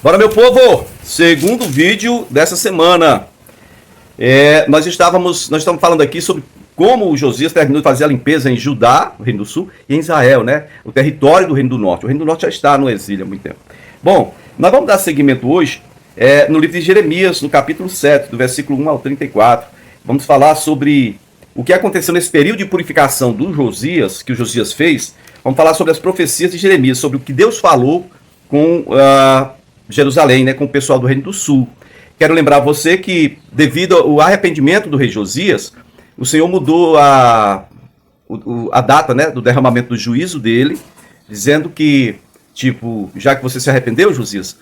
Bora, meu povo! Segundo vídeo dessa semana. Nós estamos falando aqui sobre como o Josias terminou de fazer a limpeza em Judá, o Reino do Sul, e em Israel, né? O território do Reino do Norte. O Reino do Norte já está no exílio há muito tempo. Bom, nós vamos dar seguimento hoje no livro de Jeremias, no capítulo 7, do versículo 1 ao 34. Vamos falar sobre o que aconteceu nesse período de purificação do Josias, que o Josias fez. Vamos falar sobre as profecias de Jeremias, sobre o que Deus falou com Jerusalém, né, com o pessoal do Reino do Sul. Quero lembrar você que, devido ao arrependimento do rei Josias, o Senhor mudou a data, né, do derramamento do juízo dele, dizendo que, já que você se arrependeu, Josias,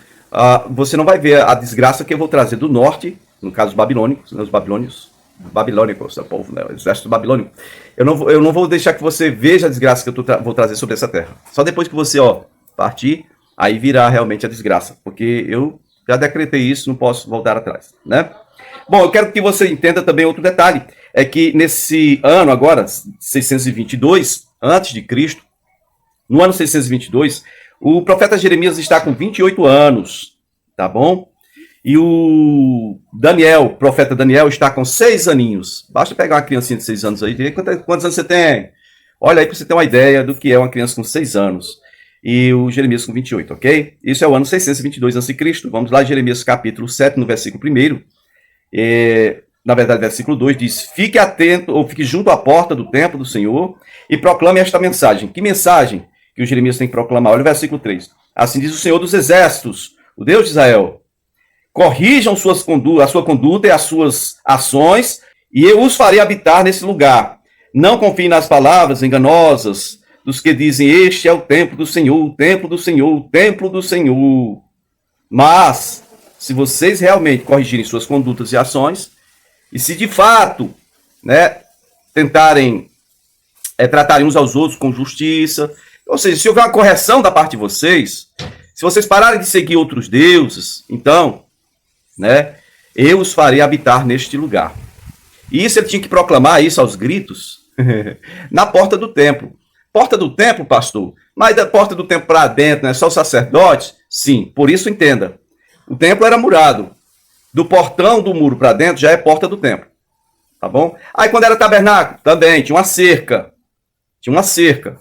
você não vai ver a desgraça que eu vou trazer do norte, no caso os babilônicos, né, os babilônicos, é o povo, né, o exército babilônico. Eu não vou deixar que você veja a desgraça que eu vou trazer sobre essa terra. Só depois que você partir, aí virá realmente a desgraça, porque eu já decretei isso, não posso voltar atrás, né? Bom, eu quero que você entenda também outro detalhe, é que nesse ano agora, 622 a.C., no ano 622, o profeta Jeremias está com 28 anos, tá bom? E o profeta Daniel, está com 6 aninhos. Basta pegar uma criancinha de 6 anos aí, ver quantos anos você tem. Olha aí para você ter uma ideia do que é uma criança com 6 anos. E o Jeremias com 28, ok? Isso é o ano 622 a.C. Vamos lá, Jeremias capítulo 7, no versículo 1. Na verdade, versículo 2 diz: fique atento, ou fique junto à porta do templo do Senhor e proclame esta mensagem. Que mensagem que o Jeremias tem que proclamar? Olha o versículo 3. Assim diz o Senhor dos Exércitos, o Deus de Israel: corrijam a sua conduta e as suas ações, e eu os farei habitar nesse lugar. Não confiem nas palavras enganosas dos que dizem: este é o templo do Senhor, o templo do Senhor, o templo do Senhor. Mas, se vocês realmente corrigirem suas condutas e ações, e se de fato, né, tentarem tratarem uns aos outros com justiça, ou seja, se houver uma correção da parte de vocês, se vocês pararem de seguir outros deuses, então, né, eu os farei habitar neste lugar. E isso ele tinha que proclamar isso aos gritos na porta do templo. Porta do templo, pastor? Mas da porta do templo para dentro, né? Só os sacerdotes? Sim, por isso entenda. O templo era murado. Do portão do muro para dentro já é porta do templo. Tá bom? Aí quando era tabernáculo, também tinha uma cerca. Tinha uma cerca.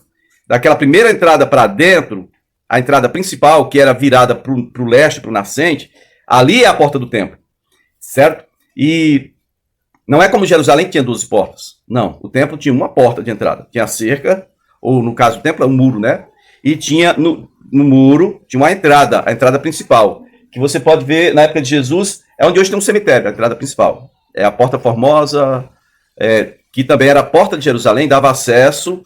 Daquela primeira entrada para dentro, a entrada principal, que era virada para o leste, para o nascente, ali é a porta do templo. Certo? E não é como Jerusalém que tinha 12 portas. Não, o templo tinha uma porta de entrada. Tinha a cerca, ou no caso do templo, é um muro, né? E tinha no muro, tinha uma entrada, a entrada principal, que você pode ver na época de Jesus, é onde hoje tem um cemitério, a entrada principal. É a Porta Formosa, que também era a porta de Jerusalém, dava acesso,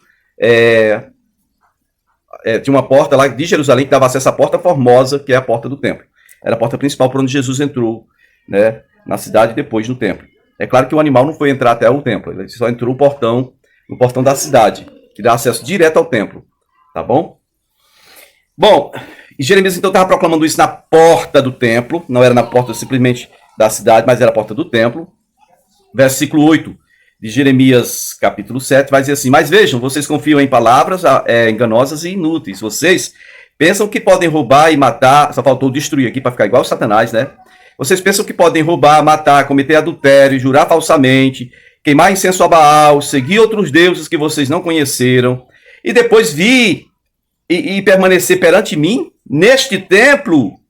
tinha uma porta lá de Jerusalém que dava acesso à Porta Formosa, que é a porta do templo. Era a porta principal por onde Jesus entrou, né, na cidade e depois no templo. É claro que o animal não foi entrar até o templo, ele só entrou no portão da cidade, que dá acesso direto ao templo, tá bom? Bom, e Jeremias então estava proclamando isso na porta do templo, não era na porta simplesmente da cidade, mas era a porta do templo. Versículo 8 de Jeremias capítulo 7 vai dizer assim: mas vejam, vocês confiam em palavras enganosas e inúteis, vocês pensam que podem roubar e matar, só faltou destruir aqui para ficar igual o Satanás, né? Vocês pensam que podem roubar, matar, cometer adultério, jurar falsamente, queimar incenso a Baal, seguir outros deuses que vocês não conheceram, e depois vir e permanecer perante mim, neste templo,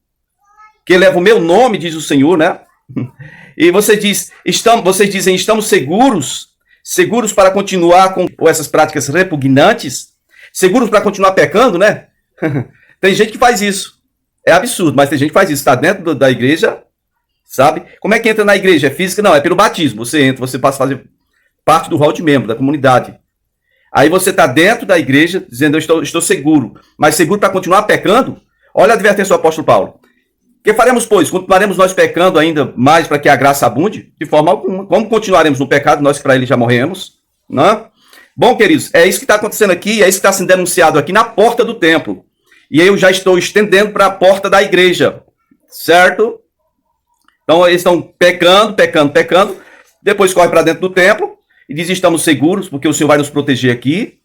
que leva o meu nome, diz o Senhor, né? E vocês dizem, estamos seguros para continuar com essas práticas repugnantes, seguros para continuar pecando, né? Tem gente que faz isso. É absurdo, mas tem gente que faz isso. Está dentro da igreja, sabe? Como é que entra na igreja? É física? Não, é pelo batismo. Você entra, você passa a fazer parte do rol de membro da comunidade. Aí você está dentro da igreja dizendo: eu estou seguro. Mas seguro para continuar pecando? Olha a advertência do apóstolo Paulo. Que faremos, pois? Continuaremos nós pecando ainda mais para que a graça abunde? De forma alguma. Como continuaremos no pecado, nós que para ele já morremos? Não? Bom, queridos, é isso que está acontecendo aqui, é isso que está sendo denunciado aqui na porta do templo. E eu já estou estendendo para a porta da igreja. Certo? Então eles estão pecando. Depois corre para dentro do templo e diz: estamos seguros, porque o Senhor vai nos proteger aqui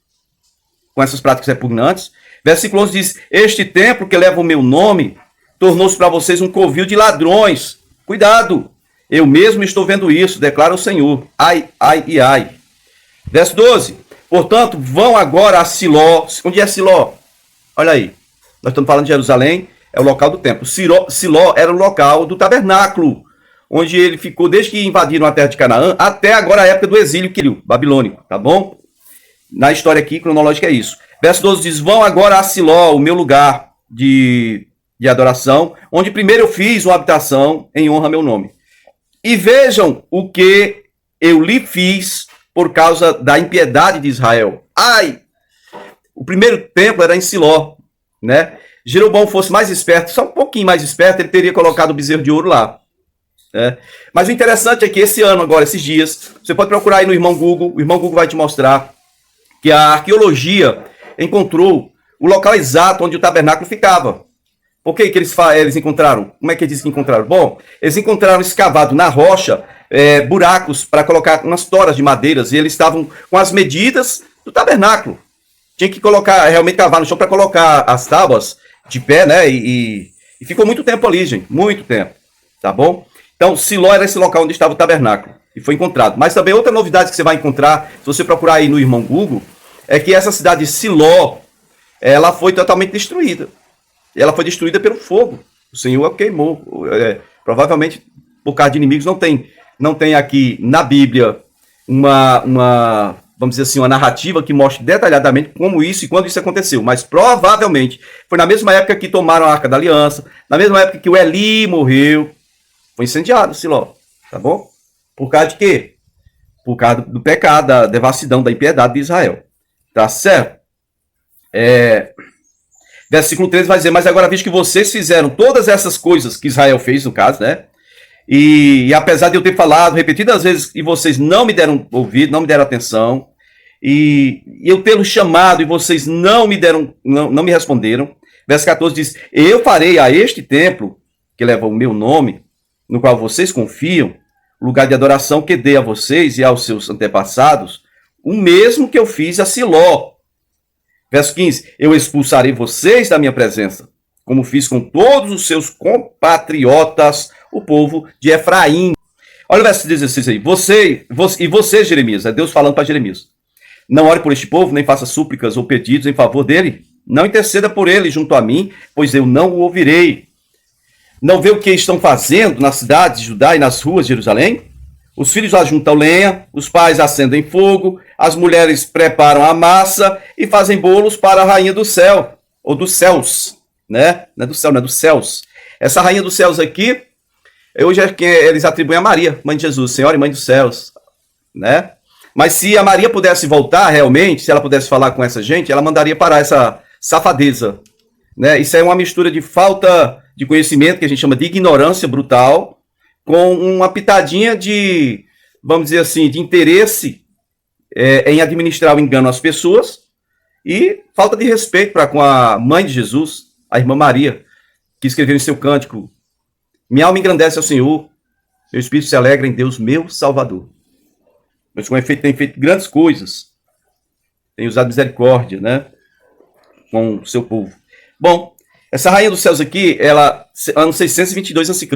com essas práticas repugnantes. Versículo 11 diz: este templo que leva o meu nome, tornou-se para vocês um covil de ladrões. Cuidado, eu mesmo estou vendo isso, declara o Senhor. Ai, ai e ai. Verso 12. Portanto, vão agora a Siló. Onde é Siló? Olha aí. Nós estamos falando de Jerusalém, é o local do templo. Siló era o local do tabernáculo, onde ele ficou desde que invadiram a terra de Canaã até agora a época do exílio babilônico, tá bom? Na história aqui, cronológica, é isso. Verso 12 diz, vão agora a Siló, o meu lugar de adoração, onde primeiro eu fiz uma habitação em honra ao meu nome. E vejam o que eu lhe fiz por causa da impiedade de Israel. Ai! O primeiro templo era em Siló, né? Jeroboão fosse mais esperto, só um pouquinho mais esperto, ele teria colocado o bezerro de ouro lá. Né? Mas o interessante é que esse ano, agora, esses dias, você pode procurar aí no Irmão Google, o Irmão Google vai te mostrar que a arqueologia encontrou o local exato onde o tabernáculo ficava. Por que eles encontraram? Como é que eles dizem que encontraram? Bom, eles encontraram escavado na rocha buracos para colocar umas toras de madeiras e eles estavam com as medidas do tabernáculo. Tinha que colocar, realmente cavar no chão para colocar as tábuas de pé, né? E ficou muito tempo ali, gente, muito tempo, tá bom? Então, Siló era esse local onde estava o tabernáculo e foi encontrado. Mas também outra novidade que você vai encontrar, se você procurar aí no Irmão Google, é que essa cidade de Siló, ela foi totalmente destruída. Ela foi destruída pelo fogo. O Senhor a queimou. Provavelmente, por causa de inimigos, não tem aqui na Bíblia vamos dizer assim, uma narrativa que mostre detalhadamente como isso e quando isso aconteceu. Mas provavelmente foi na mesma época que tomaram a Arca da Aliança, na mesma época que o Eli morreu. Foi incendiado Siló, tá bom? Por causa de quê? Por causa do pecado, da devassidão, da impiedade de Israel. Tá certo? Versículo 13 vai dizer, mas agora visto que vocês fizeram todas essas coisas que Israel fez, no caso, né? E apesar de eu ter falado repetidas vezes e vocês não me deram ouvido, não me deram atenção, e eu tê-los chamado e vocês não me responderam. Verso 14 diz, eu farei a este templo, que leva o meu nome, no qual vocês confiam, lugar de adoração que dei a vocês e aos seus antepassados, o mesmo que eu fiz a Siló. Verso 15, eu expulsarei vocês da minha presença, como fiz com todos os seus compatriotas, o povo de Efraim. Olha o verso 16 aí. Você, Jeremias, é Deus falando para Jeremias. Não ore por este povo, nem faça súplicas ou pedidos em favor dele. Não interceda por ele junto a mim, pois eu não o ouvirei. Não vê o que estão fazendo nas cidades de Judá e nas ruas de Jerusalém? Os filhos ajuntam lenha, os pais acendem fogo, as mulheres preparam a massa e fazem bolos para a rainha do céu, ou dos céus, né? Não é do céu, não é dos céus. Essa rainha dos céus aqui, hoje é que eles atribuem a Maria, mãe de Jesus, Senhora e mãe dos céus, né? Mas se a Maria pudesse voltar realmente, se ela pudesse falar com essa gente, ela mandaria parar essa safadeza, né? Isso é uma mistura de falta de conhecimento, que a gente chama de ignorância brutal, com uma pitadinha de, vamos dizer assim, de interesse em administrar o engano às pessoas e falta de respeito para com a mãe de Jesus, a irmã Maria, que escreveu em seu cântico, minha alma engrandece ao Senhor, meu espírito se alegra em Deus, meu Salvador. Mas com efeito tem feito grandes coisas, tem usado misericórdia, né, com o seu povo. Bom, essa rainha dos céus aqui, ela, ano 622 a.C.,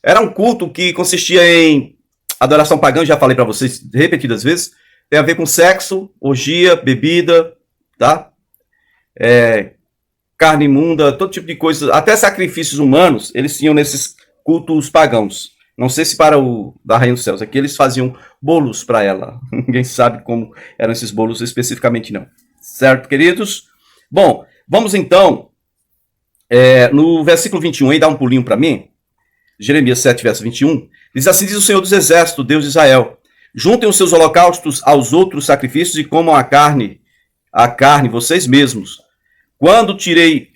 era um culto que consistia em adoração pagã, já falei para vocês repetidas vezes, tem a ver com sexo, orgia, bebida, tá? Carne imunda, todo tipo de coisa, até sacrifícios humanos, eles tinham nesses cultos pagãos. Não sei se para o da Rainha dos Céus, aqui eles faziam bolos para ela. Ninguém sabe como eram esses bolos especificamente, não. Certo, queridos? Bom, vamos então, no versículo 21, aí dá um pulinho para mim. Jeremias 7, verso 21, diz assim, diz o Senhor dos Exércitos, Deus de Israel, juntem os seus holocaustos aos outros sacrifícios e comam a carne vocês mesmos. Quando tirei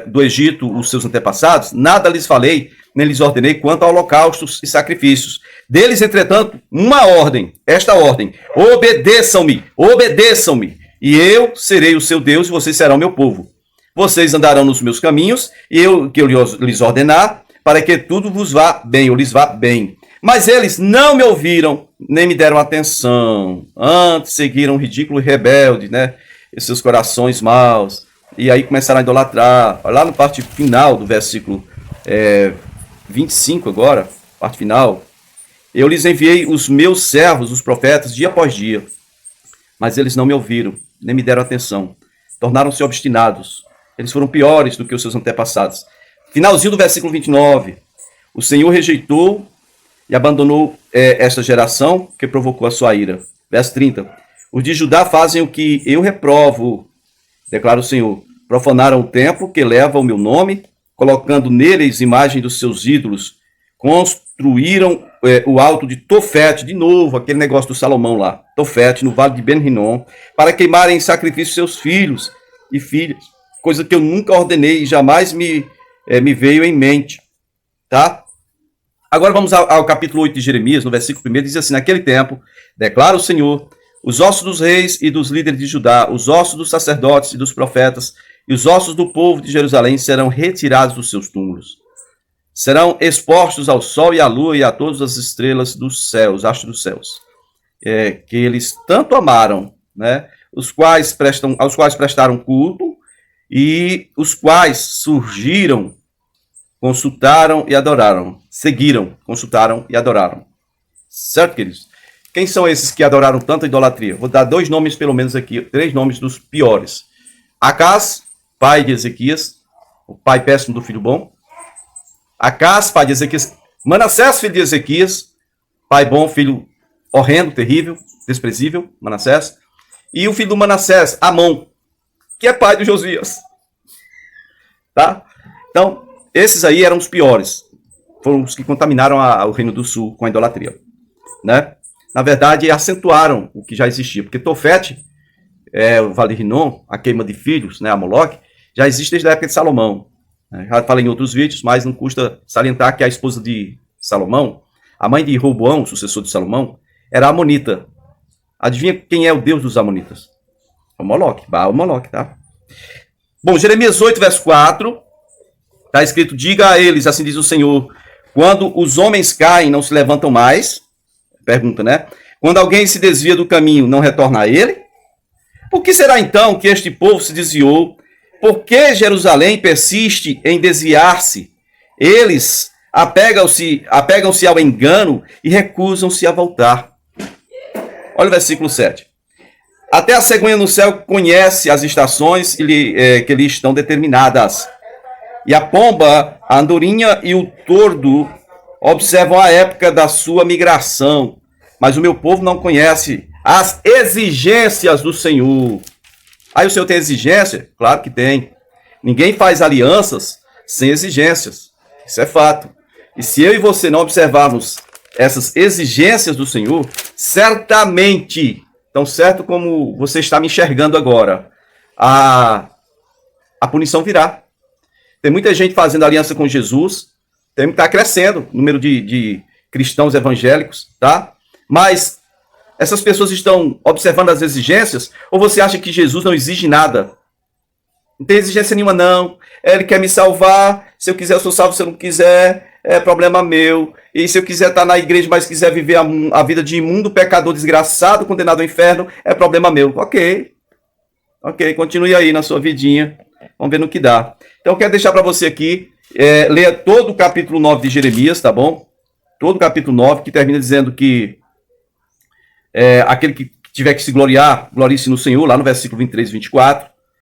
do Egito os seus antepassados, nada lhes falei, nem lhes ordenei quanto a holocaustos e sacrifícios. Deles, entretanto, uma ordem, esta ordem, obedeçam-me, e eu serei o seu Deus e vocês serão meu povo. Vocês andarão nos meus caminhos, e eu lhes ordenar, para que tudo vos vá bem, ou lhes vá bem. Mas eles não me ouviram, nem me deram atenção. Antes seguiram ridículo e rebelde, né? E seus corações maus. e aí começaram a idolatrar. Lá no parte final do versículo 25 agora, parte final, eu lhes enviei os meus servos, os profetas, dia após dia, mas eles não me ouviram, nem me deram atenção. Tornaram-se obstinados. Eles foram piores do que os seus antepassados. Finalzinho do versículo 29. O Senhor rejeitou e abandonou esta geração que provocou a sua ira. Verso 30. Os de Judá fazem o que eu reprovo, declara o Senhor. Profanaram o templo que leva o meu nome, colocando neles imagem dos seus ídolos. Construíram o alto de Tofete, de novo, aquele negócio do Salomão lá, Tofete, no vale de Ben-Rinom, para queimarem em sacrifício seus filhos e filhas, coisa que eu nunca ordenei e jamais me veio em mente. Tá? Agora vamos ao capítulo 8 de Jeremias, no versículo 1, diz assim: naquele tempo, declara o Senhor, os ossos dos reis e dos líderes de Judá, os ossos dos sacerdotes e dos profetas, e os ossos do povo de Jerusalém serão retirados dos seus túmulos. Serão expostos ao sol e à lua e a todas as estrelas dos céus, astros dos céus, que eles tanto amaram, né? Aos quais prestaram culto, e os quais surgiram, consultaram e adoraram. Seguiram, consultaram e adoraram. Certo, queridos? Quem são esses que adoraram tanta idolatria? Vou dar 2 nomes, pelo menos aqui, 3 nomes dos piores. Acás, pai de Ezequias, o pai péssimo do filho bom. Acás, pai de Ezequias. Manassés, filho de Ezequias, pai bom, filho horrendo, terrível, desprezível, Manassés. E o filho do Manassés, Amon, que é pai de Josias. Tá? Então, esses aí eram os piores. Foram os que contaminaram o Reino do Sul com a idolatria. Né? Na verdade, acentuaram o que já existia. Porque Tofete, o Vale de Rinom, a queima de filhos, né, a Moloque, já existe desde a época de Salomão. Já falei em outros vídeos, mas não custa salientar que a esposa de Salomão, a mãe de Roboão, o sucessor de Salomão, era amonita. Adivinha quem é o deus dos amonitas? O Moloque, Baal Moloque, tá? Bom, Jeremias 8, verso 4, está escrito: diga a eles, assim diz o Senhor, quando os homens caem, não se levantam mais. Pergunta, né? Quando alguém se desvia do caminho, não retorna a ele? Por que será então que este povo se desviou? Por que Jerusalém persiste em desviar-se? Eles apegam-se ao engano e recusam-se a voltar. Olha o versículo 7. Até a cegonha no céu conhece as estações que lhe estão determinadas. E a pomba, a andorinha e o tordo observam a época da sua migração. Mas o meu povo não conhece as exigências do Senhor. Aí o Senhor tem exigência? Claro que tem. Ninguém faz alianças sem exigências. Isso é fato. E se eu e você não observarmos essas exigências do Senhor, certamente, tão certo como você está me enxergando agora, a punição virá. Tem muita gente fazendo aliança com Jesus, está crescendo o número de cristãos evangélicos, tá? Mas essas pessoas estão observando as exigências, ou você acha que Jesus não exige nada? Não tem exigência nenhuma, não. Ele quer me salvar, se eu quiser eu sou salvo, se eu não quiser, é problema meu. E se eu quiser estar na igreja, mas quiser viver a vida de imundo, pecador, desgraçado, condenado ao inferno, é problema meu. Ok, continue aí na sua vidinha, vamos ver no que dá. Então eu quero deixar para você aqui, leia todo o capítulo 9 de Jeremias, tá bom? Todo o capítulo 9, que termina dizendo que aquele que tiver que se gloriar, glorie-se no Senhor, lá no versículo 23 e 24.